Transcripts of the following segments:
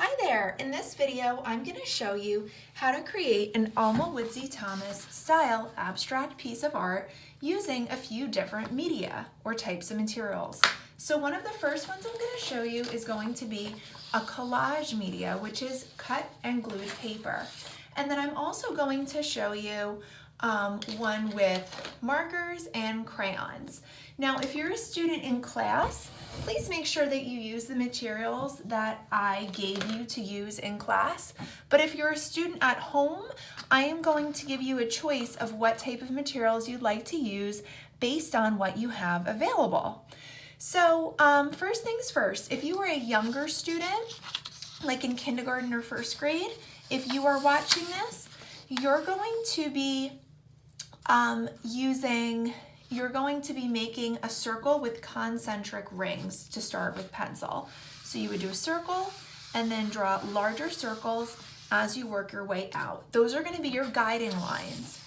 Hi there! In this video, I'm going to show you how to create an Alma Woodsey Thomas style abstract piece of art using a few different media or types of materials. So one of the first ones I'm going to show you is going to be a collage media, which is cut and glued paper. And then I'm also going to show you one with markers and crayons. Now, if you're a student in class, please make sure that you use the materials that I gave you to use in class. But if you're a student at home, I am going to give you a choice of what type of materials you'd like to use based on what you have available. So first things first, if you are a younger student, like in kindergarten or first grade, if you are watching this, you're going to be making a circle with concentric rings to start with pencil. So you would do a circle and then draw larger circles as you work your way out. Those are going to be your guiding lines.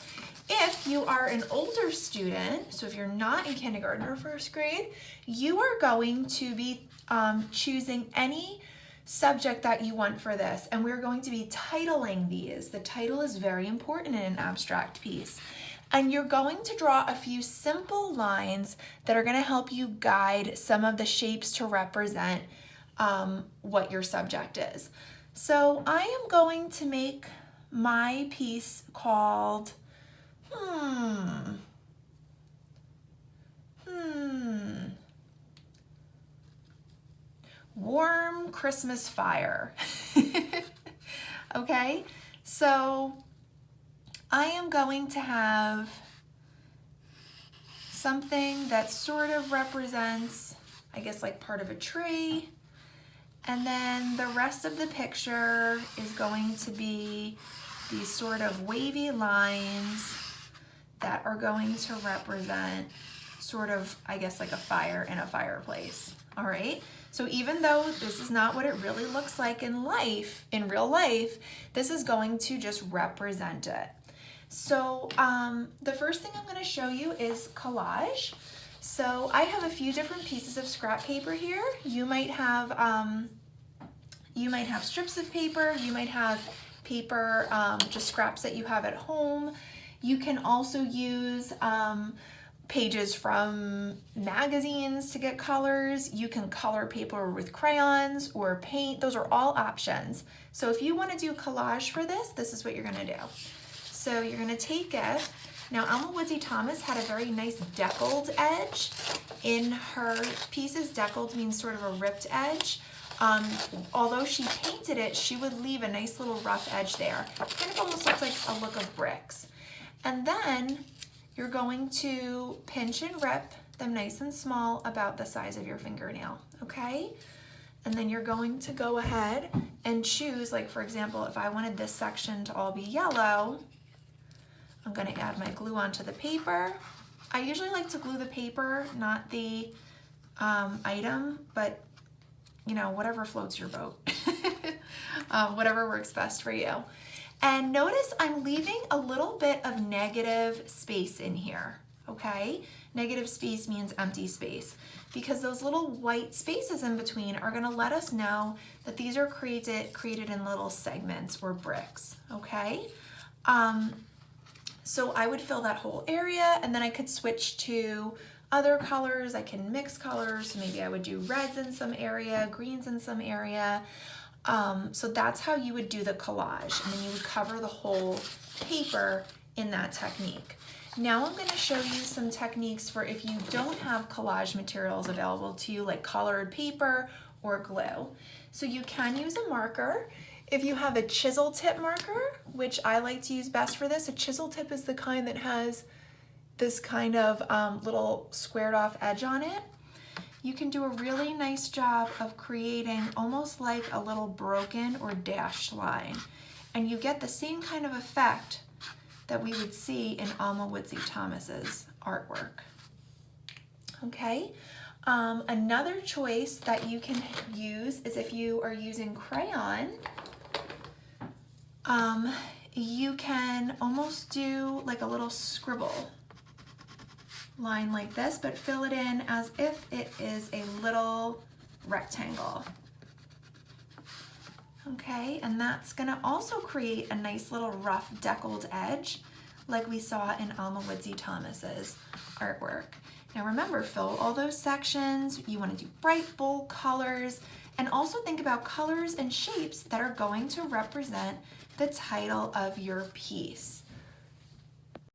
If you are an older student, so if you're not in kindergarten or first grade, you are going to be choosing any subject that you want for this, and we're going to be titling these. The title is very important in an abstract piece. And you're going to draw a few simple lines that are going to help you guide some of the shapes to represent what your subject is. So I am going to make my piece called Warm Christmas Fire. Okay, so I am going to have something that sort of represents, I guess, like part of a tree. And then the rest of the picture is going to be these sort of wavy lines that are going to represent sort of, I guess, like a fire in a fireplace. All right. So even though this is not what it really looks like in real life, this is going to just represent it. So the first thing I'm going to show you is collage. So I have a few different pieces of scrap paper here. You might have strips of paper. You might have paper, just scraps that you have at home. You can also use pages from magazines to get colors. You can color paper with crayons or paint. Those are all options. So if you want to do collage for this, this is what you're going to do. So you're going to take it. Now, Alma Woodsey Thomas had a very nice deckled edge in her pieces. Deckled means sort of a ripped edge. Although she painted it, she would leave a nice little rough edge there. Kind of almost looks like a look of bricks. And then you're going to pinch and rip them nice and small, about the size of your fingernail, okay? And then you're going to go ahead and choose, like for example, if I wanted this section to all be yellow, I'm going to add my glue onto the paper. I usually like to glue the paper, not the item, but you know, whatever floats your boat. Whatever works best for you. And notice I'm leaving a little bit of negative space in here, okay? Negative space means empty space, because those little white spaces in between are gonna let us know that these are created in little segments or bricks, okay? So I would fill that whole area, and then I could switch to other colors. I can mix colors. So maybe I would do reds in some area, greens in some area. So that's how you would do the collage, and then you would cover the whole paper in that technique. Now I'm going to show you some techniques for if you don't have collage materials available to you, like colored paper or glue. So you can use a marker. If you have a chisel tip marker, which I like to use best for this, a chisel tip is the kind that has this kind of little squared off edge on it. You can do a really nice job of creating almost like a little broken or dashed line. And you get the same kind of effect that we would see in Alma Woodsey Thomas's artwork. Okay, another choice that you can use is if you are using crayon, you can almost do like a little scribble line like this, but fill it in as if it is a little rectangle. Okay, and that's gonna also create a nice little rough deckled edge like we saw in Alma Woodsey Thomas's artwork. Now remember, fill all those sections. You want to do bright, bold colors, and also think about colors and shapes that are going to represent the title of your piece.